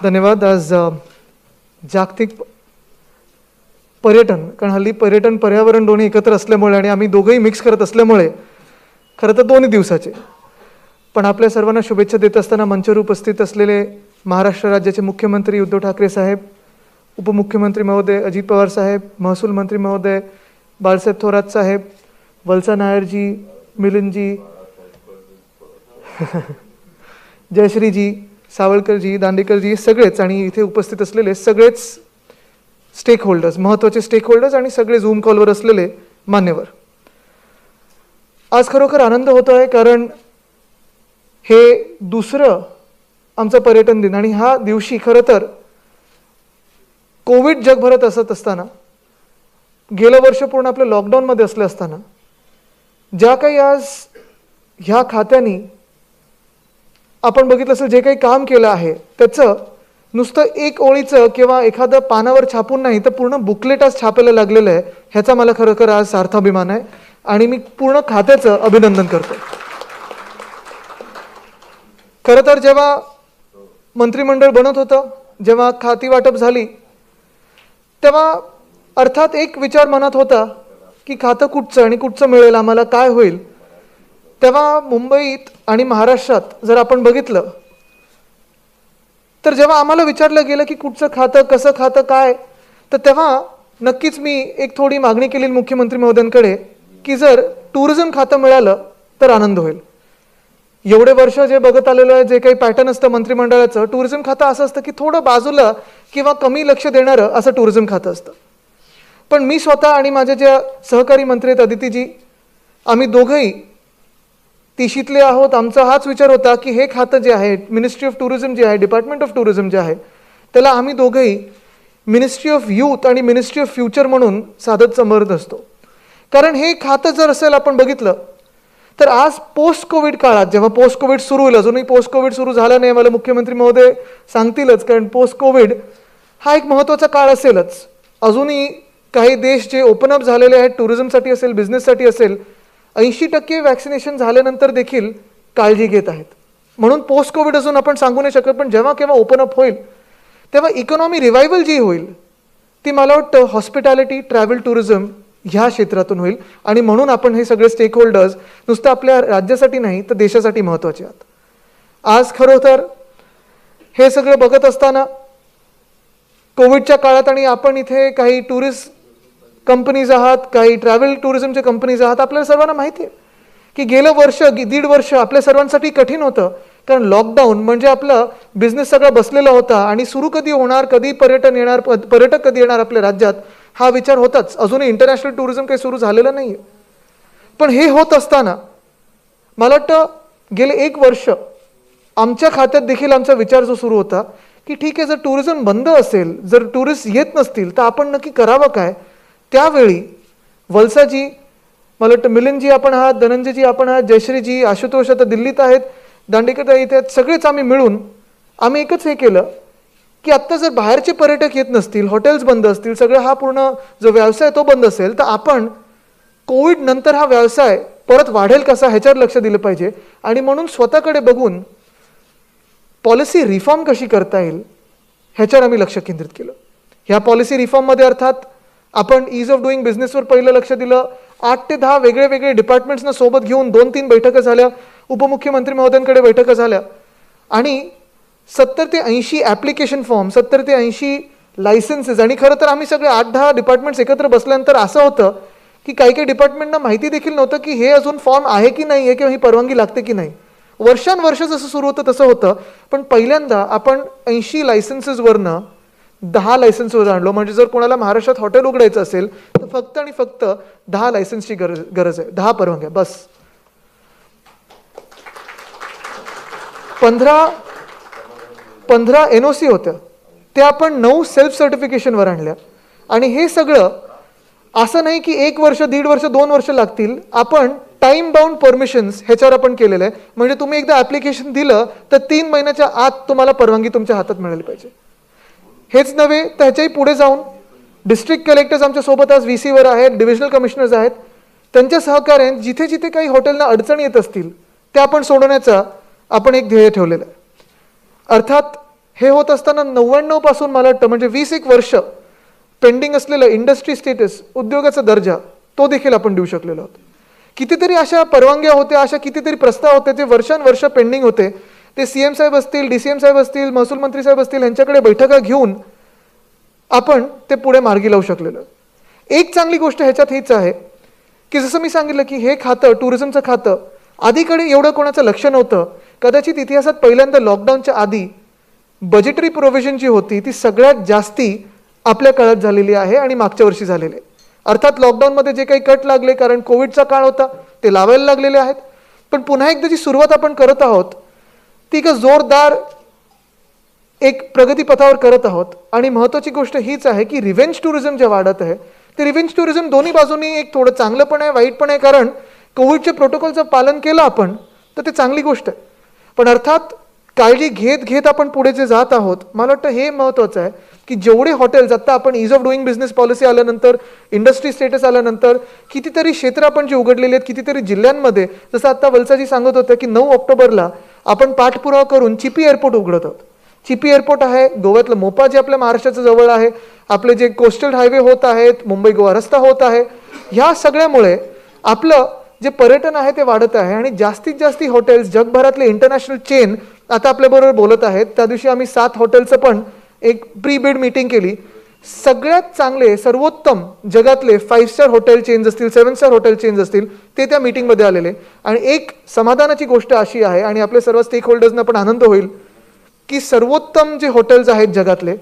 धन्यवाद. आज जागतिक पर्यटन, कारण हल्ली पर्यटन पर्यावरण दोन्ही एकत्र असल्यामुळे आणि आम्ही दोघंही मिक्स करत असल्यामुळे खरं तर 2 दिवसाचे, पण आपल्या सर्वांना शुभेच्छा देत असताना मंचावर उपस्थित असलेले महाराष्ट्र राज्याचे मुख्यमंत्री उद्धव ठाकरे साहेब, उपमुख्यमंत्री महोदय अजित पवार साहेब, महसूल मंत्री महोदय बाळासाहेब थोरात साहेब, वत्सा नायरजी, मिलिंदजी, जयश्रीजी, सावळकरजी, दांडेकरजी, सगळेच आणि इथे उपस्थित असलेले सगळेच स्टेक होल्डर्स, महत्त्वाचे स्टेक होल्डर्स आणि सगळे झूम कॉलवर असलेले मान्यवर, आज खरोखर आनंद होतो आहे. कारण हे दुसरं आमचं पर्यटन दिन आणि हा दिवशी खरं तर कोविड जगभरात असत असताना, गेलं वर्ष पूर्ण आपलं लॉकडाऊनमध्ये असलं असताना, ज्या काही आज ह्या खात्यानी आपण बघितलं असेल जे काही काम केलं आहे त्याचं नुसतं एक ओळीचं किंवा एखादं पानावर छापून नाही तर पूर्ण बुकलेट आज छापायला लागलेलं आहे. ह्याचा मला खरोखर आज सार्थ अभिमान आहे आणि मी पूर्ण खात्याचं अभिनंदन करतो. खरं तर जेव्हा मंत्रिमंडळ बनत होतं, जेव्हा खाती वाटप झाली, तेव्हा अर्थात एक विचार मनात होता की खातं कुठचं आणि कुठचं मिळेल, आम्हाला काय होईल. तेव्हा मुंबईत आणि महाराष्ट्रात जर आपण बघितलं तर जेव्हा आम्हाला विचारलं गेलं की कुठचं खातं, कसं खातं, काय, तर तेव्हा नक्कीच मी एक थोडी मागणी केली मुख्यमंत्री महोदयांकडे की जर टुरिझम खातं मिळालं तर आनंद होईल. एवढे वर्ष जे बघत आलेलं आहे, जे काही पॅटर्न असतं मंत्रिमंडळाचं, टुरिझम खातं असं असतं की थोडं बाजूला किंवा कमी लक्ष देणारं असं टुरिझम खातं असतं. पण मी स्वतः आणि माझे जे सहकारी मंत्री आहेत अदितीजी, आम्ही दोघंही तिशीतले आहोत. आमचा हाच विचार होता की हे खातं जे आहे, मिनिस्ट्री ऑफ टुरिझम जे आहे, डिपार्टमेंट ऑफ टुरिझम जे आहे, त्याला आम्ही दोघंही मिनिस्ट्री ऑफ यूथ आणि मिनिस्ट्री ऑफ फ्युचर म्हणून साधत समरत असतो. कारण हे खातं जर असेल आपण बघितलं तर आज पोस्ट कोविड काळात, जेव्हा पोस्ट कोविड सुरू होईल, अजूनही पोस्ट कोविड सुरू झालं नाही, मला मुख्यमंत्री महोदय सांगतीलच, कारण पोस्ट कोविड हा एक महत्त्वाचा काळ असेलच. अजूनही काही देश जे ओपन अप झालेले आहेत टुरिझमसाठी असेल, बिझनेससाठी असेल, 80% वॅक्सिनेशन झाल्यानंतर देखील काळजी घेत आहेत. म्हणून पोस्ट कोविड अजून आपण सांगू नाही शकत, पण जेव्हा केव्हा ओपन अप होईल तेव्हा इकॉनॉमी रिवायवल जी होईल ती मला वाटतं हॉस्पिटॅलिटी, ट्रॅव्हल, टुरिझम ह्या क्षेत्रातून होईल. आणि म्हणून आपण हे सगळे स्टेक होल्डर्स नुसतं आपल्या राज्यासाठी नाही तर देशासाठी महत्त्वाचे आहात. आज खरोखर हे सगळं बघत असताना कोविडच्या काळात आणि आपण इथे काही टुरिस्ट कंपनीज आहात, काही ट्रॅव्हल टुरिझमचे कंपनीज आहात, आपल्याला सर्वांना माहिती आहे की गेलं वर्ष, 1.5 वर्ष आपल्या सर्वांसाठी कठीण होतं. कारण लॉकडाऊन म्हणजे आपलं बिझनेस सगळा बसलेला होता आणि सुरू कधी होणार, कधी पर्यटन येणार, पर्यटक कधी येणार आपल्या राज्यात, हा विचार होताच. अजूनही इंटरनॅशनल टुरिझम काही सुरू झालेलं नाही आहे. पण हे होत असताना मला वाटतं गेले 1 वर्ष आमच्या खात्यात देखील आमचा विचार जो सुरू होता की ठीक आहे, जर टुरिझम बंद असेल, जर टुरिस्ट येत नसतील तर आपण नक्की करावं काय. त्यावेळी वत्साजी, मला वाटतं मिलिंदजी आपण आहात, धनंजयजी आपण आहात, जयश्रीजी, आशुतोष आता दिल्लीत आहेत, दांडेकर इथे आहेत, सगळेच आम्ही मिळून आम्ही एकच हे केलं की आत्ता जर बाहेरचे पर्यटक येत नसतील, हॉटेल्स बंद असतील, सगळं हा पूर्ण जो व्यवसाय तो बंद असेल, तर आपण कोविड नंतर हा व्यवसाय परत वाढेल कसा ह्याच्यावर लक्ष दिलं पाहिजे. आणि म्हणून स्वतःकडे बघून पॉलिसी रिफॉर्म कशी करता येईल ह्याच्यावर आम्ही लक्ष केंद्रित केलं. ह्या पॉलिसी रिफॉर्ममध्ये अर्थात आपण ईज ऑफ डुईंग बिझनेसवर पहिलं लक्ष दिलं. 8 ते 10 वेगळे वेगळे डिपार्टमेंट्सना सोबत घेऊन 2-3 बैठका झाल्या, उपमुख्यमंत्री महोदयांकडे बैठका झाल्या आणि 70 ते 80 ॲप्लिकेशन फॉर्म, 70 ते 80 लायसन्सेस. आणि खरं तर आम्ही सगळे 8-10 डिपार्टमेंट्स एकत्र बसल्यानंतर असं होतं की काही काही डिपार्टमेंटना माहिती देखील नव्हतं की हे अजून फॉर्म आहे की नाही आहे किंवा ही परवानगी लागते की नाही. वर्षानुवर्ष जसं सुरू होतं तसं होतं. पण पहिल्यांदा आपण 80 लायसन्सेसवरनं 10 लायसन्सवर आणलो. म्हणजे जर कोणाला महाराष्ट्रात हॉटेल उघडायचं असेल तर फक्त आणि फक्त 10 लायसन्सची गरज आहे, 10 परवानग्या बस. 15 NOC होत्या, त्या आपण 9 सेल्फ सर्टिफिकेशनवर आणल्या. आणि हे सगळं असं नाही की 1 वर्ष, 1.5 वर्ष, 2 वर्ष लागतील. आपण टाइम बाउंड परमिशन्स ह्याच्यावर आपण केलेलं आहे. म्हणजे तुम्ही एकदा ॲप्लिकेशन दिलं तर 3 महिन्याच्या आत तुम्हाला परवानगी तुमच्या हातात मिळाली पाहिजे. हेच नव्हे तर ह्याच्याही पुढे जाऊन डिस्ट्रिक्ट कलेक्टर्स आमच्यासोबत आज VCवर आहेत, डिव्हिजनल कमिशनर्स आहेत, त्यांच्या सहकार्याने जिथे जिथे काही हॉटेलना अडचणी येत असतील त्या आपण सोडवण्याचा आपण एक ध्येय ठेवलेलं आहे. अर्थात हे होत असताना 99 पासून मला वाटतं म्हणजे 20-1 वर्ष पेंडिंग असलेलं इंडस्ट्री स्टेटस, उद्योगाचा दर्जा, तो देखील आपण देऊ शकलेलो आहोत. कितीतरी अशा परवानग्या होत्या, अशा कितीतरी प्रस्ताव होते जे वर्षानुवर्ष पेंडिंग होते. ते सीएम साहेब असतील, डीसीएम साहेब असतील, महसूल मंत्री साहेब असतील, यांच्याकडे बैठका घेऊन आपण ते पुढे मार्गी लावू शकलेलो. एक चांगली गोष्ट ह्याच्यात हीच आहे की जसं मी सांगितलं की हे खातं, टुरिझमचं खातं, आधीकडे एवढं कोणाचं लक्ष नव्हतं. कदाचित इतिहासात पहिल्यांदा लॉकडाऊनच्या आधी बजेटरी प्रोव्हिजन जी होती ती सगळ्यात जास्ती आपल्या काळात झालेली आहे आणि मागच्या वर्षी झालेली आहे. अर्थात लॉकडाऊनमध्ये जे काही कट लागले, कारण कोविडचा काळ होता, ते लावायला लागलेले आहेत. पण पुन्हा एकदा जी सुरुवात आपण करत आहोत ती एक जोरदार एक प्रगतीपथावर करत आहोत. आणि महत्त्वाची गोष्ट हीच आहे की रिव्हेंज टुरिझम जे वाढत आहे ते रिव्हेंज टुरिझम दोन्ही बाजूनी एक थोडं चांगलं पण आहे, वाईट पण आहे. कारण कोविडच्या प्रोटोकॉलचं पालन केलं आपण तर ते चांगली गोष्ट आहे. पण अर्थात काळजी घेत घेत आपण पुढे जे जात आहोत, मला वाटतं हे महत्त्वाचं आहे की जेवढे हॉटेल्स, आता आपण ईज ऑफ डुईंग बिझनेस पॉलिसी आल्यानंतर, इंडस्ट्री स्टेटस आल्यानंतर कितीतरी क्षेत्र आपण जे उघडलेले आहेत, कितीतरी जिल्ह्यांमध्ये, जसं आता वलसाजी सांगत होतं की 9 ऑक्टोबरला आपण पाठपुरावा करून चिपी एअरपोर्ट उघडत आहोत. चिपी एअरपोर्ट आहे, गोव्यातलं मोपा जे आपल्या महाराष्ट्राच्या जवळ आहे, आपले जे कोस्टल हायवे होत आहेत, मुंबई गोवा रस्ता होत आहे, ह्या सगळ्यामुळे आपलं जे पर्यटन आहे ते वाढत आहे. आणि जास्तीत जास्त हॉटेल्स, जगभरातले इंटरनॅशनल चेन आता आपल्याबरोबर बोलत आहेत. त्या दिवशी आम्ही 7 हॉटेलचं पण एक प्री बिड मीटिंग केली. सगळ्यात चांगले, सर्वोत्तम जगातले 5 स्टार हॉटेल चेन्स असतील, 7 स्टार हॉटेल चेन्स असतील, ते त्या मीटिंगमध्ये आलेले. आणि एक समाधानाची गोष्ट अशी आहे आणि आपल्या सर्व स्टेक होल्डर्सना पण आनंद होईल की सर्वोत्तम जे हॉटेल्स आहेत जगातले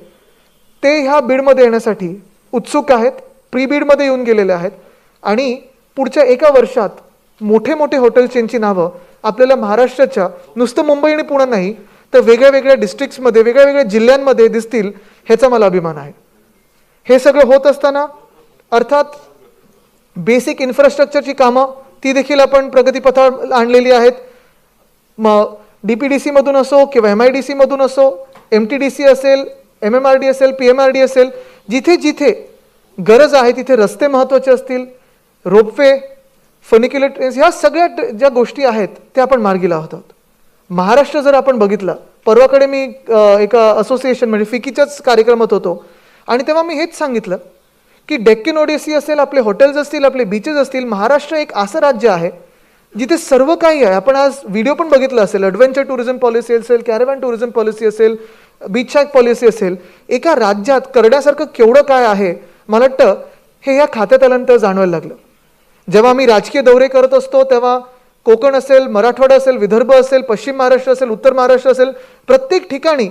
ते ह्या बीडमध्ये येण्यासाठी उत्सुक आहेत, प्री बीडमध्ये येऊन गेलेले आहेत. आणि पुढच्या एका वर्षात मोठे मोठे हॉटेल चेनची नावं आपल्याला महाराष्ट्राच्या नुसतं मुंबई आणि पुणे नाही तर वेगळ्या वेगळ्या डिस्ट्रिक्ट्समध्ये, वेगळ्या वेगळ्या जिल्ह्यांमध्ये दिसतील, ह्याचा मला अभिमान आहे. हे सगळं होत असताना अर्थात बेसिक इन्फ्रास्ट्रक्चरची कामं ती देखील आपण प्रगतीपथावर आणलेली आहेत. मग DPDC मधून असो किंवा MIDC मधून असो, MTDC असेल, MMRD असेल, PMRD असेल, जिथे जिथे गरज आहे तिथे रस्ते महत्त्वाचे असतील, रोपवे, फनिक्युलर ट्रेन्स, ह्या सगळ्या ज्या गोष्टी आहेत त्या आपण मार्गी लावत आहोत. महाराष्ट्र जर आपण बघितला, परवाकडे मी एका असोसिएशन म्हणजे फिकीच्याच कार्यक्रमात होतो आणि तेव्हा मी हेच सांगितलं की डेक्कन ओडिसी असेल, आपले हॉटेल्स असतील, आपले बीचेस असतील, महाराष्ट्र एक असं राज्य आहे जिथे सर्व काही आहे. आपण आज व्हिडिओ पण बघितला असेल, ॲडव्हेंचर टुरिझम पॉलिसी असेल, कॅरेव्हॅन टुरिझम पॉलिसी असेल, बीच शॅक पॉलिसी असेल, एका राज्यात करण्यासारखं केवढं काय आहे, मला वाटतं हे ह्या खात्यात आल्यानंतर जाणवायला लागलं. जेव्हा मी राजकीय दौरे करत असतो तेव्हा कोकण असेल, मराठवाडा असेल, विदर्भ असेल, पश्चिम महाराष्ट्र असेल, उत्तर महाराष्ट्र असेल, प्रत्येक ठिकाणी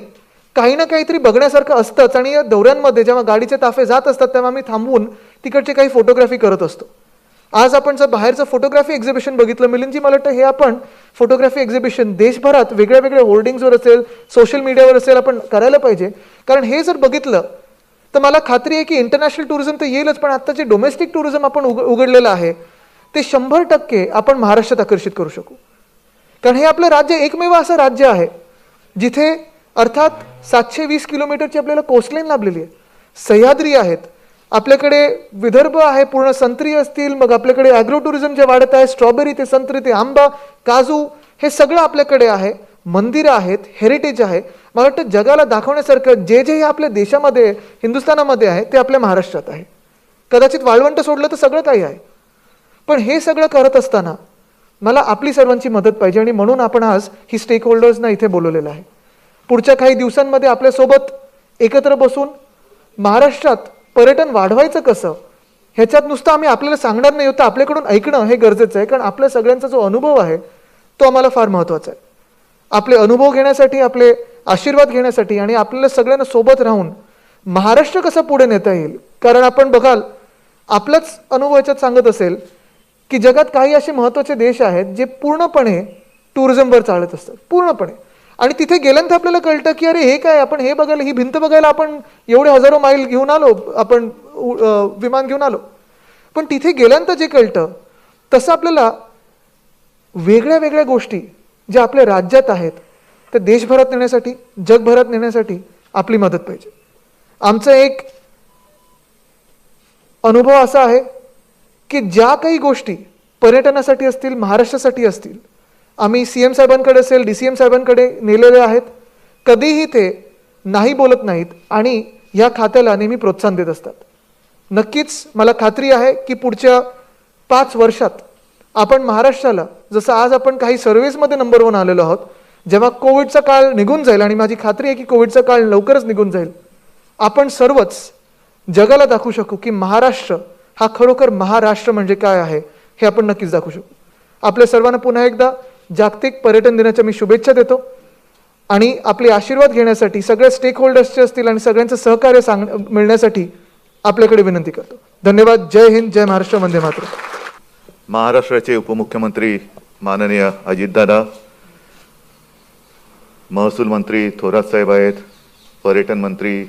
काही ना काहीतरी बघण्यासारखं असतंच. आणि या दौऱ्यांमध्ये जेव्हा गाडीचे ताफे जात असतात तेव्हा मी थांबवून तिकडचे काही फोटोग्राफी करत असतो. आज आपण जर बाहेरचं फोटोग्राफी एक्झिबिशन बघितलं मिलिंदजी, मला वाटतं हे आपण फोटोग्राफी एक्झिबिशन देशभरात वेगळ्या वेगळ्या होर्डिंग्सवर असेल, सोशल मीडियावर असेल, आपण करायला पाहिजे. कारण हे जर बघितलं तर मला खात्री आहे की इंटरनॅशनल टुरिझम तर येईलच, पण आता जे डोमेस्टिक टुरिझम आपण उघडलेलं आहे ते 100% आपण महाराष्ट्रात आकर्षित करू शकू. कारण हे आपलं राज्य एकमेव असं राज्य आहे जिथे अर्थात 720 किलोमीटरची आपल्याला कोस्टलाईन लाभलेली आहे, सह्याद्री आहेत, आपल्याकडे विदर्भ आहे, पूर्ण संत्री असतील, मग आपल्याकडे ॲग्रो टुरिझम जे वाढत आहे, स्ट्रॉबेरी ते संत्री ते आंबा, काजू, हे सगळं आपल्याकडे आहे, मंदिरं आहेत, हेरिटेज आहे. मला वाटतं जगाला दाखवण्यासारखं जे जे आपल्या देशामध्ये, हिंदुस्थानामध्ये आहे ते आपल्या महाराष्ट्रात आहे. कदाचित वाळवंट सोडलं तर सगळं काही आहे. पण हे सगळं करत असताना मला आपली सर्वांची मदत पाहिजे आणि म्हणून आपण आज ही स्टेक होल्डर्सना इथे बोलवलेलं आहे. पुढच्या काही दिवसांमध्ये आपल्यासोबत एकत्र बसून महाराष्ट्रात पर्यटन वाढवायचं कसं, ह्याच्यात नुसतं आम्ही आपल्याला सांगणार नाही होतं, आपल्याकडून ऐकणं हे गरजेचं आहे. कारण आपल्या सगळ्यांचा जो अनुभव आहे तो आम्हाला फार महत्त्वाचा आहे. आपले अनुभव घेण्यासाठी, आपले आशीर्वाद घेण्यासाठी आणि आपल्याला सगळ्यांना सोबत राहून महाराष्ट्र कसं पुढे नेता येईल. कारण आपण बघाल, आपलाच अनुभव याच्यात सांगत असेल की जगात काही असे महत्त्वाचे देश आहेत जे पूर्णपणे टुरिझमवर चालत असतात, पूर्णपणे. आणि तिथे गेल्यानंतर आपल्याला कळतं की अरे हे काय, आपण हे बघायला, ही भिंत बघायला आपण एवढे हजारो माईल घेऊन आलो, आपण विमान घेऊन आलो. पण तिथे गेल्यानंतर जे कळतं तसं आपल्याला वेगळ्या वेगळ्या गोष्टी ज्या आपल्या राज्यात आहेत त्या देशभरात नेण्यासाठी, जगभरात नेण्यासाठी आपली मदत पाहिजे. आमचा एक अनुभव असा आहे की ज्या काही गोष्टी पर्यटनासाठी असतील, महाराष्ट्रासाठी असतील, आम्ही CM साहेबांकडे असेल, DCM साहेबांकडे नेलेले आहेत. कधीही ते नाही बोलत नाहीत आणि या खात्याला नेहमी प्रोत्साहन देत असतात. नक्कीच मला खात्री आहे की पुढच्या 5 वर्षात आपण महाराष्ट्राला, जसं आज आपण काही सर्व्हिसमध्ये नंबर 1 आलेलो आहोत, जेव्हा कोविडचा काळ निघून जाईल आणि माझी खात्री आहे की कोविडचा काळ लवकरच निघून जाईल, आपण सर्वच जगाला दाखवू शकू की महाराष्ट्र हा खरोखर महाराष्ट्र म्हणजे काय आहे हे आपण नक्कीच दाखवू शकू. आपल्या सर्वांना पुन्हा एकदा जागतिक पर्यटन दिनाच्या मी शुभेच्छा देतो आणि आपले आशीर्वाद घेण्यासाठी सगळे स्टेक होल्डर्सचे असतील आणि सगळ्यांचं सहकार्य मिळण्यासाठी आपल्याकडे विनंती करतो. धन्यवाद. जय हिंद, जय महाराष्ट्र, वंदे मातरम. महाराष्ट्राचे उपमुख्यमंत्री माननीय अजितदादा, महसूल मंत्री थोरात साहेब आहेत, पर्यटन मंत्री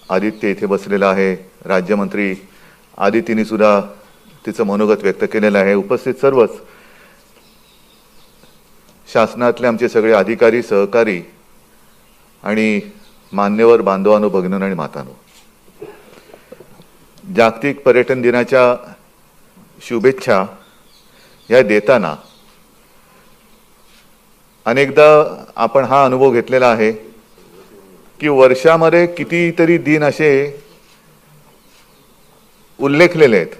आदित्य इथे बसलेला आहे, राज्यमंत्री आदितीने सुद्धा तिचं मनोगत व्यक्त केलेलं आहे, उपस्थित सर्वच शासनातले आमचे सगळे अधिकारी, सहकारी आणि मान्यवर बांधवांनो, भगिनींनो आणि मातांनो, जागतिक पर्यटन दिनाच्या शुभेच्छा या देताना अनेकदा आपण हा अनुभव घेतलेला आहे की वर्षामध्ये कितीतरी दिन असे उल्लेखलेले आहेत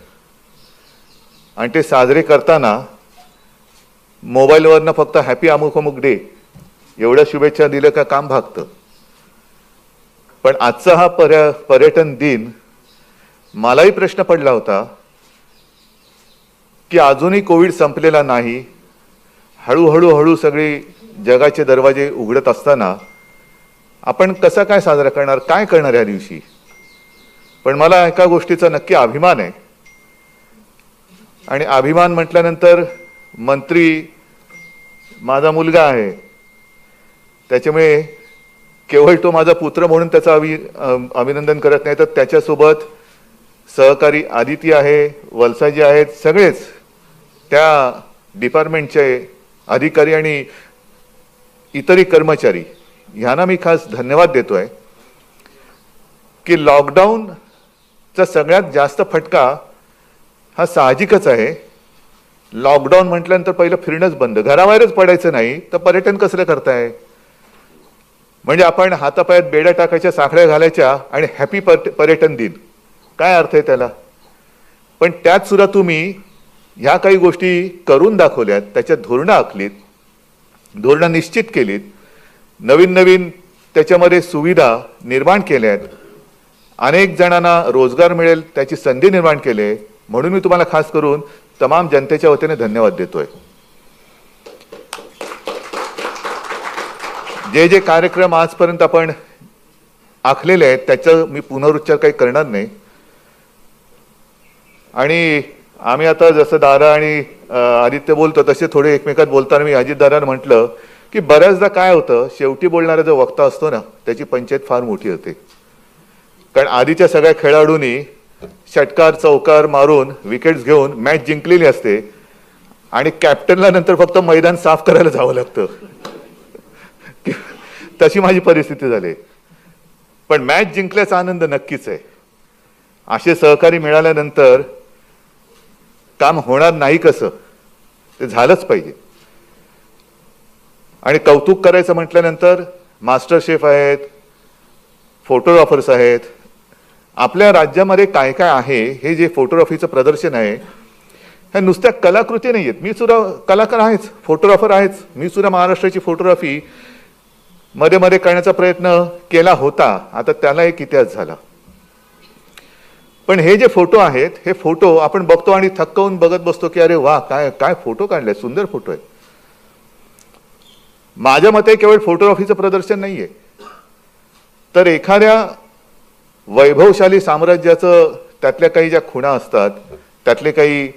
आणि ते साजरे करताना मोबाईलवरनं फक्त हॅपी अमुक अमुक डे एवढ्या शुभेच्छा दिलं का काम भागतं. पण आजचा हा पर्यटन दिन मलाही प्रश्न पडला होता की अजूनही कोविड संपलेला नाही, हळूहळू सगळी जगाचे दरवाजे उघडत असताना आपण कसा काय साजरा करणार, काय करणार या दिवशी. पण मला एका गोष्टीचा नक्की अभिमान आहे आणि अभिमान म्हटल्यानंतर मंत्री माझा मुलगा आहे, त्याच्यामुळे केवळ तो माझा पुत्र म्हणून त्याचं अभिनंदन करत नाही, तर त्याच्यासोबत सहकारी आदिती आहे, वलसाजी आहेत, सगळेच त्या डिपार्टमेंटचे अधिकारी आणि इतरही कर्मचारी ह्यांना मी खास धन्यवाद देतोय की लॉकडाऊनचा सगळ्यात जास्त फटका हा साहजिकच आहे. लॉकडाऊन म्हटल्यानंतर पहिलं फिरणंच बंद, घराबाहेरच पडायचं नाही, तर पर्यटन कसलं करताय. म्हणजे आपण हातापायात बेड्या टाकायच्या, साखळ्या घालायच्या आणि हॅपी पर्यटन दिन, काय अर्थ आहे त्याला. पण त्यात सुद्धा तुम्ही ह्या काही गोष्टी करून दाखवल्यात, त्याच्यात धोरणं आखलीत, धोरणं निश्चित केलीत, नवीन त्याच्यामध्ये सुविधा निर्माण केल्यात, अनेक जणांना रोजगार मिळेल त्याची संधी निर्माण केली. म्हणून मी तुम्हाला खास करून तमाम जनतेच्या वतीने धन्यवाद देतोय. जे जे कार्यक्रम आजपर्यंत आपण आखलेले आहेत त्याचा मी पुनरुच्चार काही करणार नाही. आणि आम्ही आता जसं दादा आणि आदित्य बोलतो तसे थोडे एकमेकात बोलताना मी अजितदादांना म्हटलं की बऱ्याचदा काय होतं, शेवटी बोलणारा जो वक्ता असतो ना त्याची पंचायत फार मोठी होते. कारण आधीच्या सगळ्या खेळाडूंनी षटकार चौकार मारून विकेट्स घेऊन मॅच जिंकलेली असते आणि कॅप्टनला नंतर फक्त मैदान साफ करायला जावं लागतं. तशी माझी परिस्थिती झाली. पण मॅच जिंकल्याचा आनंद नक्कीच आहे. असे सहकारी मिळाल्यानंतर काम होणार नाही कसं, ते झालंच पाहिजे. आणि कौतुक करायचं म्हटल्यानंतर मास्टर शेफ आहेत, फोटोग्राफर्स आहेत. आपल्या राज्यामध्ये काय काय आहे हे जे फोटोग्राफीचं प्रदर्शन आहे, ह्या नुसत्या कलाकृती नाही आहेत. मी सुद्धा कलाकार आहेच, फोटोग्राफर आहेच. मी सुद्धा महाराष्ट्राची फोटोग्राफी मध्ये मध्ये करण्याचा प्रयत्न केला होता, आता त्याला एक इतिहास झाला. पण हे जे फोटो आहेत, हे फोटो आपण बघतो आणि थक्क होऊन बघत बसतो की अरे वा, काय काय फोटो काढले, सुंदर फोटो आहे. माझ्या मते केवळ फोटोग्राफीचं प्रदर्शन नाहीये, तर एखाद्या वैभवशाली साम्राज्याचं त्यातल्या काही ज्या खुणा असतात, त्यातले काही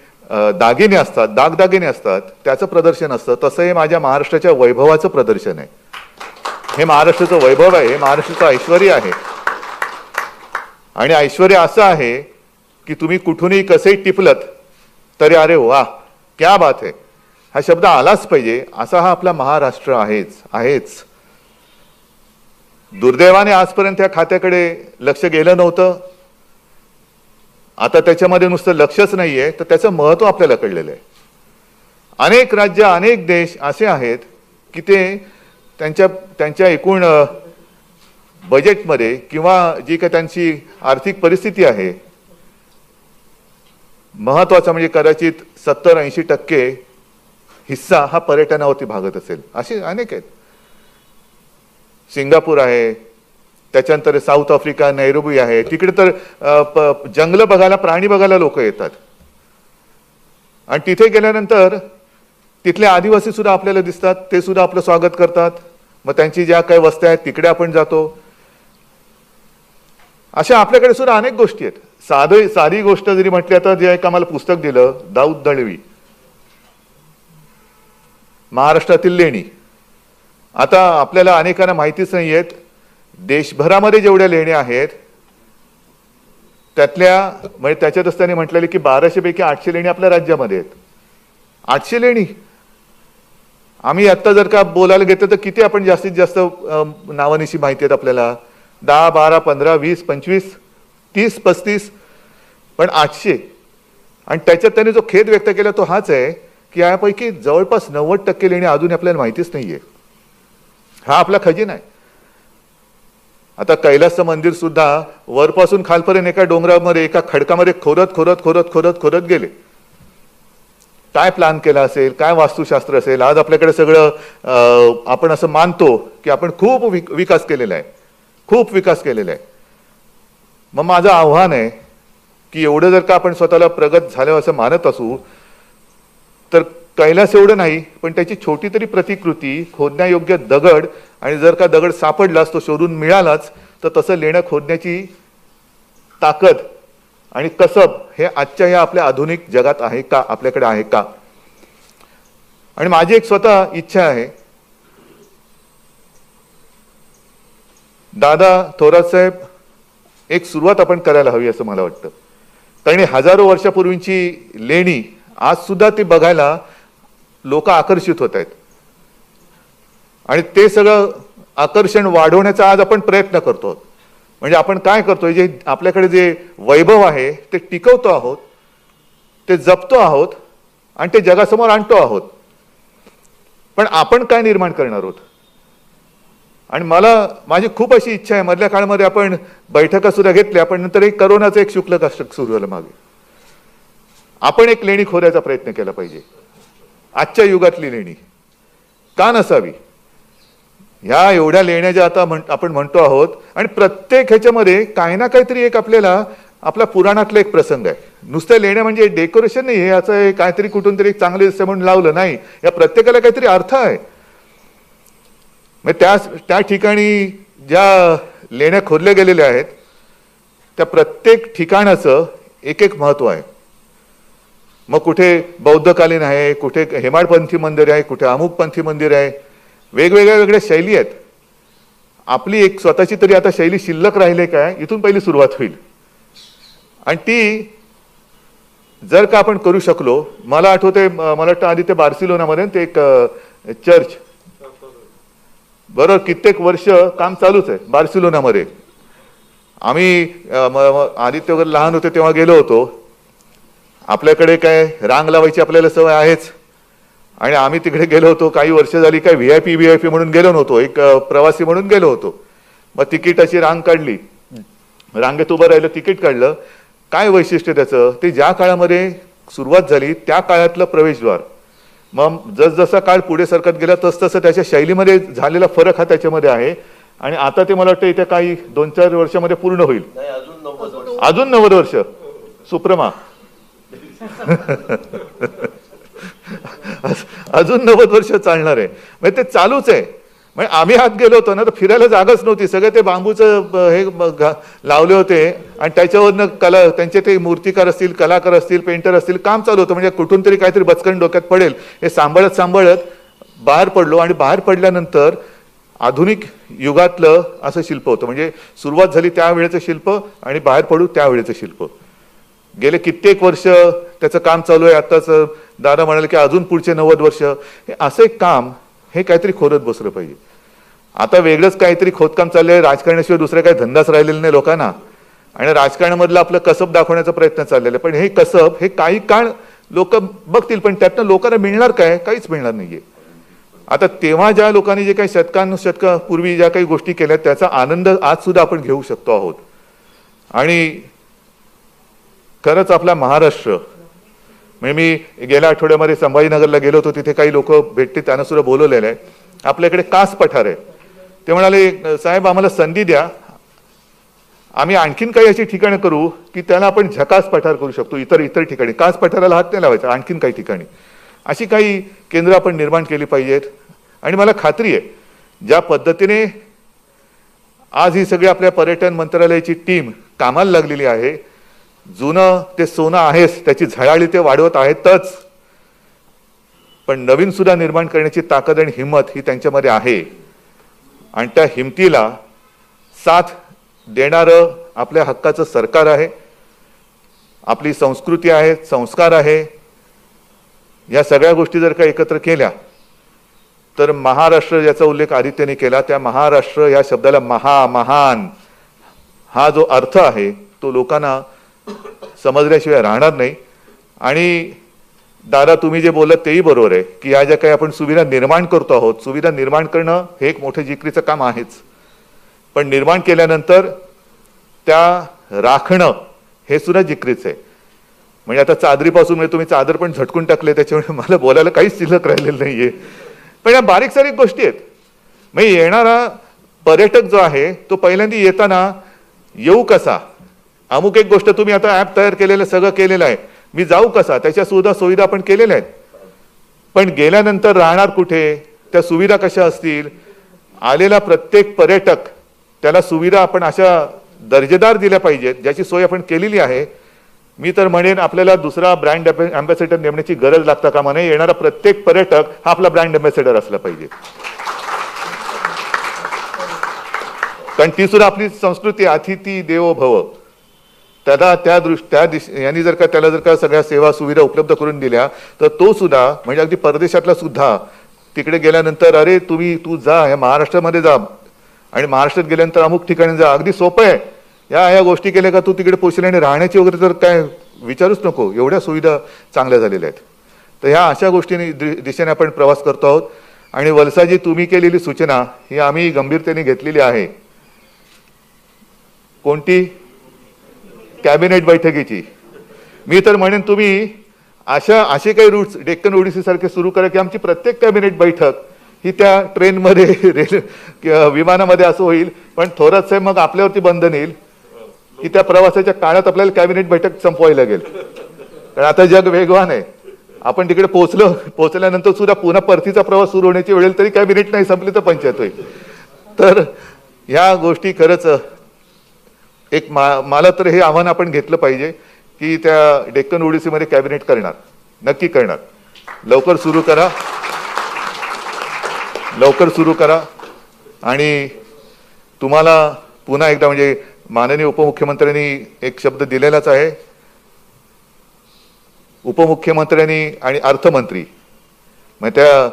दागिने असतात, दागदागिने असतात, त्याचं प्रदर्शन असतं. तसं हे माझ्या महाराष्ट्राच्या वैभवाचं प्रदर्शन आहे. हे महाराष्ट्राचं वैभव आहे, हे महाराष्ट्राचं ऐश्वर्य आहे. आणि ऐश्वर्य असं आहे की तुम्ही कुठूनही कसंही टिपलत तरी अरे वा, क्या बात आहे, हा शब्द आलाच पाहिजे. असा हा आपला महाराष्ट्र आहेच. दुर्दैवाने आजपर्यंत या खात्याकडे लक्ष गेलं नव्हतं. आता त्याच्यामध्ये नुसतं लक्षच नाहीये, तर त्याचं महत्व आपल्याला कळलेलं आहे. अनेक राज्य, अनेक देश असे आहेत की ते त्यांच्या एकूण बजेटमध्ये किंवा जी काही त्यांची आर्थिक परिस्थिती आहे, महत्वाचा म्हणजे कदाचित 70-80% हिस्सा हा पर्यटनावरती भागत असेल. असे अनेक आहेत. सिंगापूर आहे, त्याच्यानंतर साऊथ आफ्रिका, नैरोबी आहे. तिकडे तर जंगल बघायला, प्राणी बघायला लोक येतात. आणि तिथे गेल्यानंतर तिथले आदिवासी सुद्धा आपल्याला दिसतात. ते सुद्धा आपलं स्वागत करतात. मग त्यांची ज्या काही वस्त्या आहेत तिकडे आपण जातो. अशा आपल्याकडे सुद्धा अनेक गोष्टी आहेत. साधी गोष्ट जरी म्हटली, आता जे एक आम्हाला पुस्तक दिलं दाऊद दळवी, महाराष्ट्रातील लेणी. आता आपल्याला अनेकांना माहितीच नाही आहेत, देशभरामध्ये जेवढ्या लेण्या आहेत त्यातल्या म्हणजे त्याच्यातच त्यांनी म्हटलेले की 1200 पैकी 800 लेणी आपल्या राज्यामध्ये आहेत. 800 लेणी. आम्ही आता जर का बोलायला घेतलं तर किती आपण जास्तीत जास्त नावानिशी माहिती आहेत आपल्याला? 10, 12, 15, 20, 25, 30, 35, पण 800. आणि त्याच्यात त्यांनी जो खेद व्यक्त केला तो हाच आहे की यापैकी जवळपास 90% लेणी अजून आपल्याला माहितीच नाहीये. हा आपला खजिना आहे. आता कैलासचं मंदिर सुद्धा वरपासून खालपर्यंत एका डोंगरामध्ये, एका खडकामध्ये खोदत खोदत खोदत खोदत खोदत गेले. काय प्लॅन केला असेल, काय वास्तुशास्त्र असेल. आज आपल्याकडे सगळं आपण असं मानतो की आपण खूप विकास केलेला आहे, खूप विकास केलेला आहे. मग माझं आव्हान आहे की एवढं जर का आपण स्वतःला प्रगत झालं असं मानत असू तर कैलास एवढं नाही, पण त्याची छोटी तरी प्रतिकृती, खोदण्यायोग्य दगड, आणि जर का दगड सापडलाच, तो शोधून मिळालाच, तर तसं लेणं खोदण्याची ताकद आणि कसब हे आजच्या या आपल्या आधुनिक जगात आहे का, आपल्याकडे आहे का? आणि माझी एक स्वतः इच्छा आहे, दादा थोरात साहेब, एक सुरुवात आपण करायला हवी असं मला वाटतं. कारण हजारो वर्षापूर्वीची लेणी आज सुद्धा ती बघायला लोक आकर्षित होत आहेत. आणि ते सगळं आकर्षण वाढवण्याचा आज आपण प्रयत्न करतो. म्हणजे आपण काय करतोय, जे आपल्याकडे जे वैभव आहे ते टिकवतो आहोत, ते जपतो आहोत आणि ते जगासमोर आणतो आहोत. पण आपण काय निर्माण करणार आहोत? आणि माझी खूप अशी इच्छा आहे, मधल्या काळामध्ये आपण बैठका सुद्धा घेतल्या, पण नंतर एक करोनाचं एक शुक्ल कष्ट सुरू झालं मागे. आपण एक लेणी खोदायचा प्रयत्न केला पाहिजे. आजच्या युगातली लेणी का नसावी? ह्या एवढ्या लेण्या ज्या आता आपण म्हणतो आहोत, आणि प्रत्येक ह्याच्यामध्ये काही ना काहीतरी एक आपल्याला आपल्या पुराणातला एक प्रसंग आहे. नुसत्या लेण्या म्हणजे डेकोरेशन नाही, हे याचं काहीतरी कुठून तरी एक चांगले दिसते म्हणून लावलं नाही. या प्रत्येकाला काहीतरी अर्थ आहे. मग त्या ठिकाणी ज्या लेण्या खोदल्या गेलेल्या आहेत त्या प्रत्येक ठिकाणाचं एक एक महत्व आहे. मग कुठे बौद्धकालीन आहे, कुठे हेमाडपंथी मंदिर आहे, कुठे अमुकपंथी मंदिर आहे. वेगवेगळ्या शैली आहेत. आपली एक स्वतःची तरी आता शैली शिल्लक राहिली काय, इथून पहिली सुरुवात होईल. आणि ती जर का आपण करू शकलो, मला आठवते, मला वाटतं आधी ते बार्सिलोनामध्ये ते एक चर्च, बरोबर, कित्येक वर्ष काम चालूच आहे बार्सिलोनामध्ये. आम्ही आदित्य वगैरे लहान होते तेव्हा गेलो होतो. आपल्याकडे काय रांग लावायची आपल्याला सवय आहेच. आणि आम्ही तिकडे गेलो होतो, काही वर्ष झाली, काय व्हीआयपी म्हणून गेलो नव्हतो, एक प्रवासी म्हणून गेलो होतो. मग तिकीटाची रांग काढली, रांगेत उभं राहिलं, तिकीट काढलं. काय वैशिष्ट्य त्याचं? ते ज्या काळामध्ये सुरुवात झाली त्या काळातलं प्रवेशद्वार. मग जसजसा काळ पुढे सरकत गेला तसतसं त्याच्या शैलीमध्ये झालेला फरक हा त्याच्यामध्ये आहे. आणि आता ते मला वाटतं इथे काही 2-4 वर्षामध्ये पूर्ण होईल. अजून 90 वर्ष. सुप्रमा अजून 90 वर्ष चालणार आहे. म्हणजे ते चालूच आहे. म्हणजे आम्ही आत गेलो होतो ना, तर फिरायला जागाच नव्हती. सगळे ते बांबूचं हे लावले होते आणि त्याच्यावरनं त्यांचे ते मूर्तिकार असतील, कलाकार असतील, पेंटर असतील, काम चालू होतं. म्हणजे कुठून तरी काहीतरी बचकन डोक्यात पडेल हे सांभाळत बाहेर पडलो. आणि बाहेर पडल्यानंतर आधुनिक युगातलं असं शिल्प होतं. म्हणजे सुरुवात झाली त्यावेळेचं शिल्प आणि बाहेर पडू त्यावेळेचं शिल्प. गेले कित्येक वर्ष त्याचं काम चालू आहे. आताच दादा म्हणाले की अजून पुढचे 90 वर्ष हे असं एक काम हे काहीतरी खोदत बसलं पाहिजे. आता वेगळंच काहीतरी खोदकाम चाललंय. राजकारणाशिवाय दुसरे काही धंदाच राहिलेला नाही लोकांना. आणि राजकारणामधलं आपलं कसब दाखवण्याचा प्रयत्न चाललेला आहे. पण हे कसब हे काही काळ लोक बघतील, पण त्यातनं लोकांना मिळणार काय? काहीच मिळणार नाहीये. आता तेव्हा ज्या लोकांनी जे काही शतकानुशतकापूर्वी ज्या काही गोष्टी केल्या त्याचा आनंद आज सुद्धा आपण घेऊ शकतो आहोत. आणि खरंच आपला महाराष्ट्र म्हणजे मी गेल्या आठवड्यामध्ये संभाजीनगरला गेलो होतो, तिथे काही लोक भेटते, त्यांना सुद्धा बोलवलेलं आहे. आपल्याकडे कास पठार आहे. ते म्हणाले साहेब आम्हाला संधी द्या, आम्ही आणखीन काही अशी ठिकाणं करू की त्याला आपण झकास पठार करू शकतो. इतर ठिकाणी कास पठाराला हात नाही लावायचा, आणखीन काही ठिकाणी अशी काही केंद्र आपण निर्माण केली पाहिजेत. आणि मला खात्री आहे ज्या पद्धतीने आज ही सगळी आपल्या पर्यटन मंत्रालयाची टीम कामाला लागलेली आहे, जुनं ते सोनं आहेच, त्याची झळाळी ते वाढवत आहेतच, पण नवीन सुद्धा निर्माण करण्याची ताकद आणि हिंमत ही त्यांच्यामध्ये आहे. आणि त्या हिमतीला साथ देणारं आपल्या हक्काचं सरकार आहे, आपली संस्कृती आहे, संस्कार आहे. या सगळ्या गोष्टी जर का एकत्र केल्या तर महाराष्ट्र, ज्याचा उल्लेख आदित्यने केला, त्या महाराष्ट्र या शब्दाला महान हा जो अर्थ आहे तो लोकांना समजल्याशिवाय राहणार नाही. आणि दादा तुम्ही जे बोलत तेही बरोबर आहे की या ज्या काही आपण सुविधा निर्माण करतो आहोत, सुविधा निर्माण करणं हे एक मोठं जिकरीचं काम आहेच, पण निर्माण केल्यानंतर त्या राखणं हे सुद्धा जिकरीच आहे. म्हणजे आता चादरीपासून म्हणजे तुम्ही चादर पण झटकून टाकले, त्याच्यामुळे मला बोलायला काहीच शिल्लक राहिलेलं नाहीये. पण या बारीक सारीक गोष्टी आहेत. म्हणजे येणारा पर्यटक जो आहे तो पहिल्यांदा येताना येऊ कसा, अमुक एक गोष्ट तुम्ही आता ऍप तयार केलेलं सगळं केलेलं आहे, मी जाऊ कसा, त्याच्या सुविधा आपण केलेल्या आहेत, पण गेल्यानंतर राहणार कुठे, त्या सुविधा कशा असतील, आलेला प्रत्येक पर्यटक त्याला सुविधा आपण अशा दर्जेदार दिल्या पाहिजेत ज्याची सोय आपण केलेली आहे. मी तर म्हणेन आपल्याला दुसरा ब्रँड अँबॅसेडर नेमण्याची गरज लागता कामा नये. येणारा प्रत्येक पर्यटक हा आपला ब्रँड अँबॅसेडर असला पाहिजे, कारण ती सुद्धा आपली संस्कृती, अतिथी देवो भव. यांनी जर का त्याला जर का सगळ्या सेवा सुविधा उपलब्ध करून दिल्या तर तो सुद्धा म्हणजे अगदी परदेशातला सुद्धा तिकडे गेल्यानंतर अरे तू जा या महाराष्ट्रामध्ये जा आणि महाराष्ट्रात गेल्यानंतर अमुक ठिकाणी जा, अगदी सोपं आहे, या गोष्टी केल्या का तू तिकडे पोहोचले आणि राहण्याची वगैरे तर काय विचारूच नको, एवढ्या सुविधा चांगल्या झालेल्या आहेत. तर ह्या अशा गोष्टींनी दिशेने आपण प्रवास करतो आहोत. आणि वलसाजी तुम्ही केलेली सूचना ही आम्ही गंभीरतेने घेतलेली आहे. कोणती? कॅबिनेट बैठकीची. मी तर म्हणेन तुम्ही असे काही रूट्स डेक्कन ओडिसी सारखे सुरू करा की आमची प्रत्येक कॅबिनेट बैठक ही त्या ट्रेनमध्ये विमानामध्ये असं होईल. पण थोडंच आहे मग आपल्यावरती बंधन येईल की त्या प्रवासाच्या काळात आपल्याला कॅबिनेट बैठक संपवायला लागेल, कारण आता जग वेगवान आहे. आपण तिकडे पोहोचल्यानंतर सुद्धा पुन्हा परतीचा प्रवास सुरू होण्याची वेळ तरी कॅबिनेट नाही संपली तर पंचायत होईल. तर ह्या गोष्टी खरंच एक मला तर हे आव्हान आपण घेतलं पाहिजे की त्या डेक्कन ओडिसीमध्ये कॅबिनेट करणार, नक्की करणार. लवकर सुरू करा. आणि तुम्हाला पुन्हा एकदा म्हणजे माननीय उपमुख्यमंत्र्यांनी एक शब्द दिलेलाच आहे. उपमुख्यमंत्र्यांनी आणि अर्थमंत्री म्हणजे त्या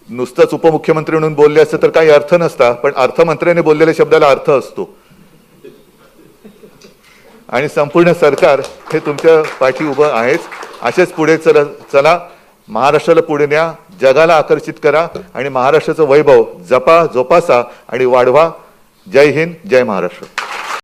नुसतंच उपमुख्यमंत्री म्हणून बोलले असतं तर काही अर्थ नसता, पण अर्थमंत्र्यांनी बोललेल्या शब्दाला अर्थ असतो. आणि संपूर्ण सरकार हे तुमच्या पाठी उभं आहेच. असेच पुढे चला, महाराष्ट्राला पुढे न्या, जगाला आकर्षित करा आणि महाराष्ट्राचं वैभव जपा, जोपासा आणि वाढवा. जय हिंद, जय महाराष्ट्र.